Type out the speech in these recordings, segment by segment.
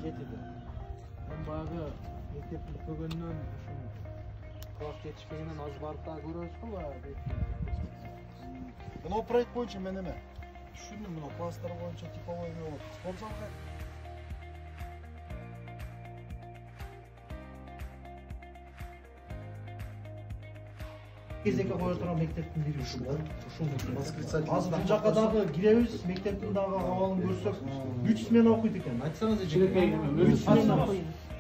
жетиде. Мен баягы мектеп бүтпөгөндөн ушул класс жетишпегенен аз барып дагы көрөбүз го баягы. Мына проект боюнча мен эме түшүндүм, мына класстар боюнча типовой эме болот. Спортзалга кезекке коя турган мектептин бири ушул да. Ушул азыр бул жакка дагы киребиз, мектептин дагы абалын көрсөк, 3 смена окуйт экен. Айтсаңыз эже.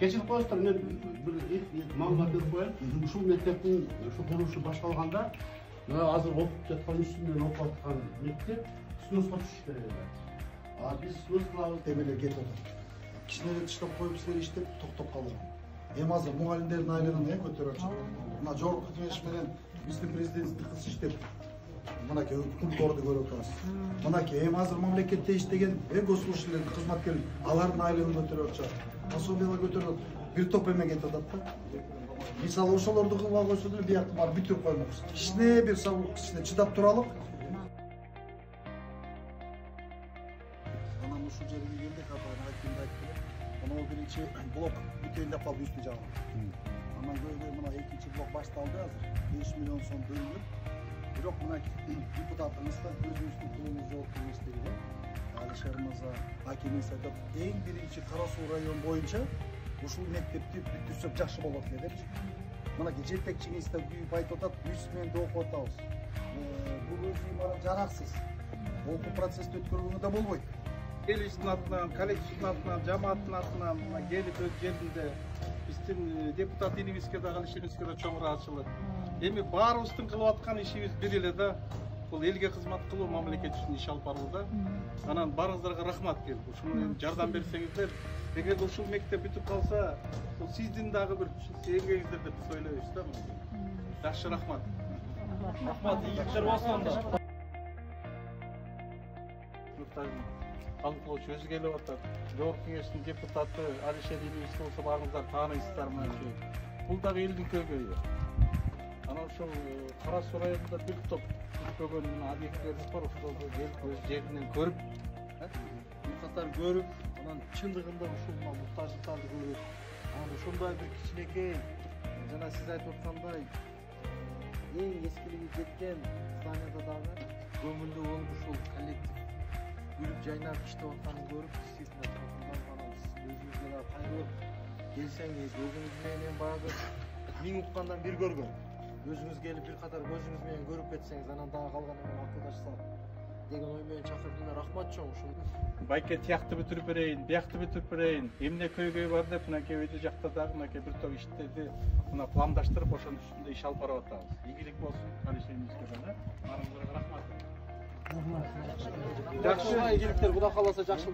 Кечирип коесуздар, мен бир маалымат берип коеюн. Ушул мектептин ушу курулушу башталганда, азыр окуп жаткан 3 смена окуп аткан мектеп сноско түшүш керек. Биз снос кылабыз демелер кетип атат. Кичинеге тыштап коюп силер иштеп токтоп калган. Эми азыр мугалимдердин айлыгын көтөрүп атышат. Мына жогорку кеңеш менен биздин президенттик кыз иштеп мынакей укмкорду көрүп атабыз. Мынакей эми азыр мамлекетте иштеген госслужащийлердин кызматкер алардын айлыгын көтөрүп атышат. Пособиялар көтөрүп бир топ эме кетип атат да. Мисалы ошолорду кылбай койсо деле биякты барып бүтүрүп коймокпуз. Кичине бир сабыр кичине чыдап туралык. Анан ушул жерге келдик, айткандай айтты. Анан биринчи блок бүтөйүн деп калды үстү жагы. Анан көйгөй мына экинчи блок башталды азыр. 5 миллион сом бөлүнүп. Бирок мына депутатыбыз да өзүбүздүн пулубуз жок эместиги. Алишер мырза акимиз айтат, эң биринчи Кара Суу район боюнча ушул мектепти бүтүрсөк жакшы болот депчи. Мынакей жетекчиңиз да күйүп айтып атат, 3 сменде окуп атабыз. Бул өзү имарат жараксыз. Окуу процессти өткөргөнгө да болбойт. Элибиздин атынан, коллективдин атынан, жамааттын атынан келип өз жеринде биздин депутат илибизге да, Алишеровизге да чоң ыраазычылык. Эми баарыбыздын кылып аткан ишибиз бир эле да, бул элге кызмат кылуу, мамлекет үчүн иш алып барууда. Анан барыңыздарга рахмат келип, ушуну жардам берсеңиздер, эгерде ушул мектеп бүтүп калса, бул сиздин дагы бир эмгегиңиздер деп биз ойлойбуз да. Жакшы, рахмат. Рахмат, ийгиликтер болсун да. Талкуулоочу өзү келип атат. Жогорку кеңештин депутаты Алишер Илиевич болсо барыңыздар тааныйсыздар мына. Бул дагы элдин көйгөйү. Анан ушул Кара Суу районунда бир топ бүтпөгөн объектилерибиз бар, ошолорду келип өз жеринен көрүп, бир катар көрүп, анан чындыгында ушул муктаждыктарды көрүп, анан ошондой бир кичинекей, жана сиз айтып аткандай, эң эскилиги жеткен зданияда дагы көңүлдүү болуп ушул коллектив күлүп жайнап иштеп атканын көрүп, действительно өзүңүзгө да кайрылып келсеңиз, өзүңүз менен баягы миң уккандан бир көргөн. Өзүңүз келип бир катар көзүңүз менен көрүп кетсеңиз, анан дагы калганы менен акылдашсак деген ой менен чакырдыңдар. Рахмат чоң ушул. Байке тиякты бүтүрүп берейин, биякты бүтүрүп берейин. Эмне көйгөй бар деп мынакей өйдө жакта дагы мынакей бир топ иштерди мына пландаштырып, ошонун үстүндө иш алып барып атабыз. Ийгилик болсун Алишеровизге да. Барыңыздарга рахмат. Жакшы, ийгиликтер, Кудай кааласа жакшы.